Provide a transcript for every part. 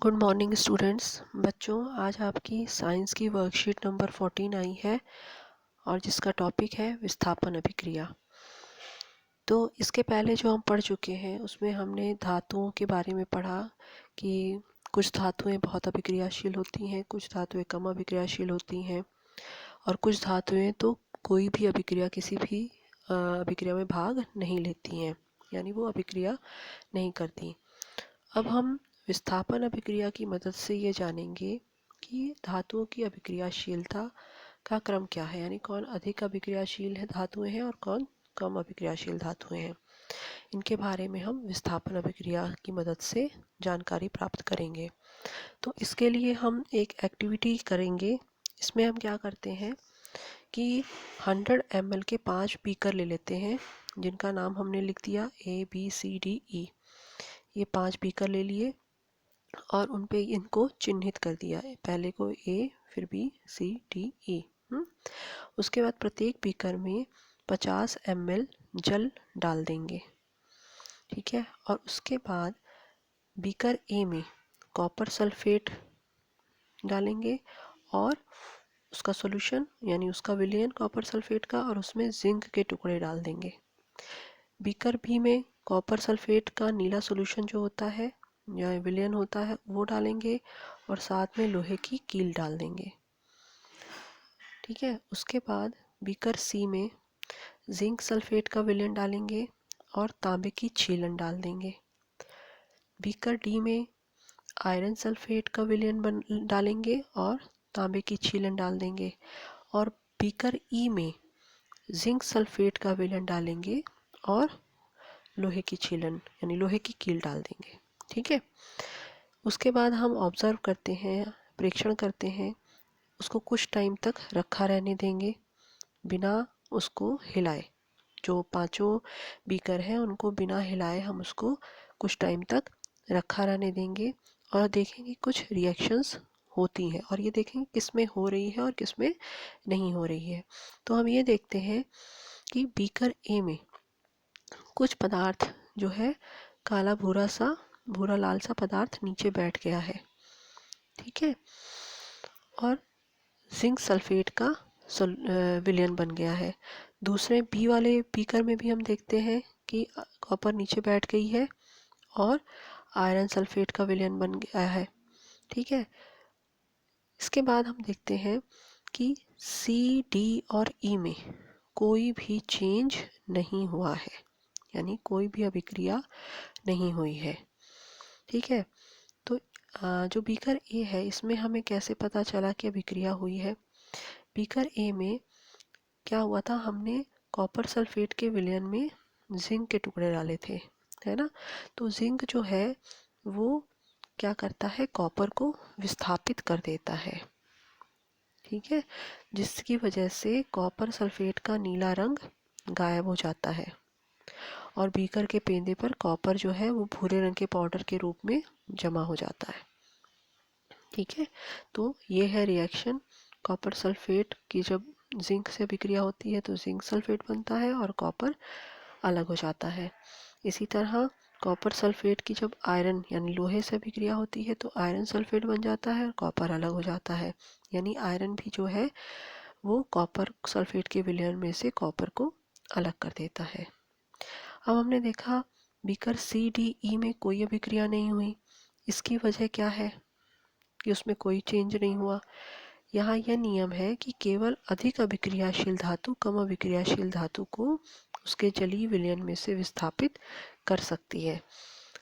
Good morning students. बच्चों, आज आपकी साइंस की वर्कशीट नंबर 14 आई है और जिसका टॉपिक है विस्थापन अभिक्रिया। तो इसके पहले जो हम पढ़ चुके हैं उसमें हमने धातुओं के बारे में पढ़ा कि कुछ धातुएं बहुत अभिक्रियाशील होती हैं, कुछ धातुएं कम अभिक्रियाशील होती हैं और कुछ धातुएं तो कोई भी अभिक्रिया किसी भी अभिक्रिया में भाग नहीं लेती हैं, यानी वो अभिक्रिया नहीं करती। अब हम विस्थापन अभिक्रिया की मदद से ये जानेंगे कि धातुओं की अभिक्रियाशीलता का क्रम क्या है, यानी कौन अधिक अभिक्रियाशील है धातुएं हैं और कौन कम अभिक्रियाशील धातुएं हैं। इनके बारे में हम विस्थापन अभिक्रिया की मदद से जानकारी प्राप्त करेंगे। तो इसके लिए हम एक एक्टिविटी करेंगे। इसमें हम क्या करते हैं कि 100 ml के 5 बीकर ले लेते हैं, जिनका नाम हमने लिख दिया ABCDE। ये 5 बीकर ले लिए और उन पे इनको चिन्हित कर दिया है, पहले को A फिर B C D E। उसके बाद प्रत्येक बीकर में 50 ml जल डाल देंगे, ठीक है। और उसके बाद बीकर A में कॉपर सल्फेट डालेंगे और उसका सॉल्यूशन यानी उसका विलयन कॉपर सल्फेट का, और उसमें जिंक के टुकड़े डाल देंगे। बीकर B में कॉपर सल्फेट का नीला सॉल्यूशन जो होता है या विलयन होता है वो डालेंगे और साथ में लोहे की कील डाल देंगे, ठीक है। उसके बाद बीकर C में जिंक सल्फेट का विलयन डालेंगे और तांबे की छीलन डाल देंगे। बीकर D में आयरन सल्फेट का विलयन डालेंगे और तांबे की छीलन डाल देंगे। और बीकर E में जिंक सल्फेट का विलयन डालेंगे और लोहे की छीलन यानी लोहे की कील डाल देंगे, ठीक है। उसके बाद हम ऑब्जर्व करते हैं, परीक्षण करते हैं, उसको कुछ टाइम तक रखा रहने देंगे बिना उसको हिलाए। जो पांचों बीकर हैं उनको बिना हिलाए हम उसको कुछ टाइम तक रखा रहने देंगे और देखेंगे कुछ रिएक्शंस होती हैं और ये देखेंगे किस में हो रही है और किस में नहीं हो रही है। तो हम ये देखते हैं कि बीकर ए में कुछ पदार्थ जो है काला भूरा लाल सा पदार्थ नीचे बैठ गया है, ठीक है। और जिंक सल्फेट का विलयन बन गया है। दूसरे बी वाले बीकर में भी हम देखते हैं कि कॉपर नीचे बैठ गई है और आयरन सल्फेट का विलयन बन गया है, ठीक है। इसके बाद हम देखते हैं कि सी डी और ई में कोई भी चेंज नहीं हुआ है, यानी कोई भी अभिक्रिया नहीं हुई है, ठीक है। तो जो बीकर ए है इसमें हमें कैसे पता चला कि अभिक्रिया हुई है। बीकर ए में क्या हुआ था, हमने कॉपर सल्फेट के विलयन में जिंक के टुकड़े डाले थे, है ना। तो जिंक जो है वो क्या करता है, कॉपर को विस्थापित कर देता है, ठीक है, जिसकी वजह से कॉपर सल्फेट का नीला रंग गायब हो जाता है और बीकर के पेंदे पर कॉपर जो है वो भूरे रंग के पाउडर के रूप में जमा हो जाता है, ठीक है। तो ये है रिएक्शन। कॉपर सल्फेट की जब जिंक से अभिक्रिया होती है तो जिंक सल्फेट बनता है और कॉपर अलग हो जाता है। इसी तरह कॉपर सल्फेट की जब आयरन यानी लोहे से अभिक्रिया होती है तो आयरन सल्फेट बन जाता है और कॉपर अलग हो जाता है, यानी आयरन भी जो है वो कॉपर सल्फेट के विलयन में से कॉपर को अलग कर देता है। अब हमने देखा बीकर सी डी ई में कोई अभिक्रिया नहीं हुई। इसकी वजह क्या है कि उसमें कोई चेंज नहीं हुआ। यहाँ यह नियम है कि केवल अधिक अभिक्रियाशील धातु कम अभिक्रियाशील धातु को उसके जलीय विलयन में से विस्थापित कर सकती है,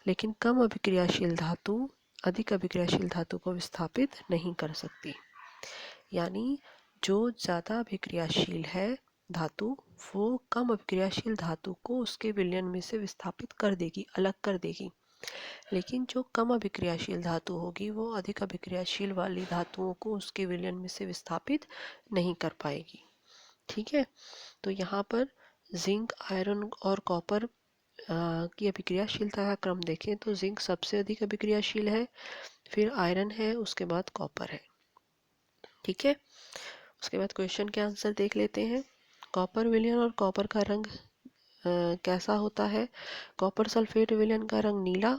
लेकिन कम अभिक्रियाशील धातु अधिक अभिक्रियाशील धातु को विस्थापित नहीं कर सकती। यानी जो ज़्यादा अभिक्रियाशील है धातु वो कम अभिक्रियाशील धातु को उसके विलयन में से विस्थापित कर देगी, अलग कर देगी, लेकिन जो कम अभिक्रियाशील धातु होगी वो अधिक अभिक्रियाशील वाली धातुओं को उसके विलयन में से विस्थापित नहीं कर पाएगी, ठीक है। तो यहाँ पर जिंक, आयरन और कॉपर की अभिक्रियाशीलता का क्रम देखें तो जिंक सबसे अधिक अभिक्रियाशील है, फिर आयरन है, उसके बाद कॉपर है, ठीक है। उसके बाद क्वेश्चन के आंसर देख लेते हैं। कॉपर विलयन और कॉपर का रंग कैसा होता है। कॉपर सल्फेट विलयन का रंग नीला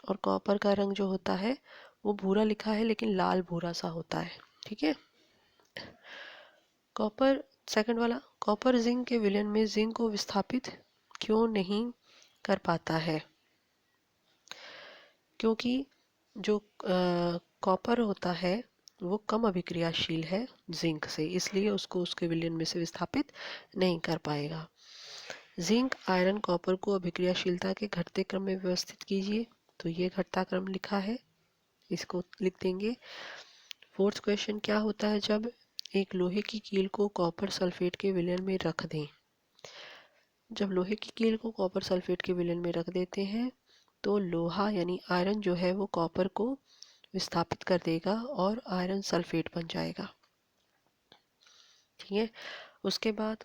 और कॉपर का रंग जो होता है वो भूरा लिखा है लेकिन लाल भूरा सा होता है, ठीक है। कॉपर, सेकंड वाला, कॉपर जिंक के विलयन में जिंक को विस्थापित क्यों नहीं कर पाता है? क्योंकि जो कॉपर होता है वो कम अभिक्रियाशील है जिंक से, इसलिए उसको उसके विलयन में से विस्थापित नहीं कर पाएगा। जिंक आयरन कॉपर को अभिक्रियाशीलता के घटते क्रम में व्यवस्थित कीजिए, तो ये घटता क्रम लिखा है, इसको लिख देंगे। फोर्थ क्वेश्चन, क्या होता है जब एक लोहे की कील को कॉपर सल्फेट के विलयन में रख दें? जब लोहे की कील को कॉपर सल्फेट के विलयन में रख देते हैं तो लोहा यानी आयरन जो है वो कॉपर को विस्थापित कर देगा और आयरन सल्फेट बन जाएगा, ठीक है। उसके बाद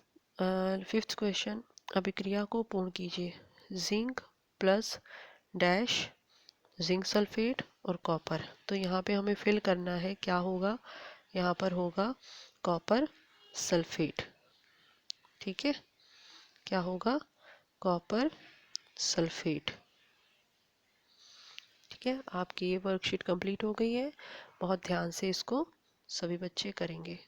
फिफ्थ क्वेश्चन, अभिक्रिया को पूर्ण कीजिए। Zinc plus dash zinc sulphate और कॉपर, तो यहाँ पे हमें फिल करना है, क्या होगा, यहाँ पर होगा कॉपर सल्फेट, ठीक है। क्या होगा, कॉपर सल्फेट, ठीक है। आपकी ये वर्कशीट कंप्लीट हो गई है, बहुत ध्यान से इसको सभी बच्चे करेंगे।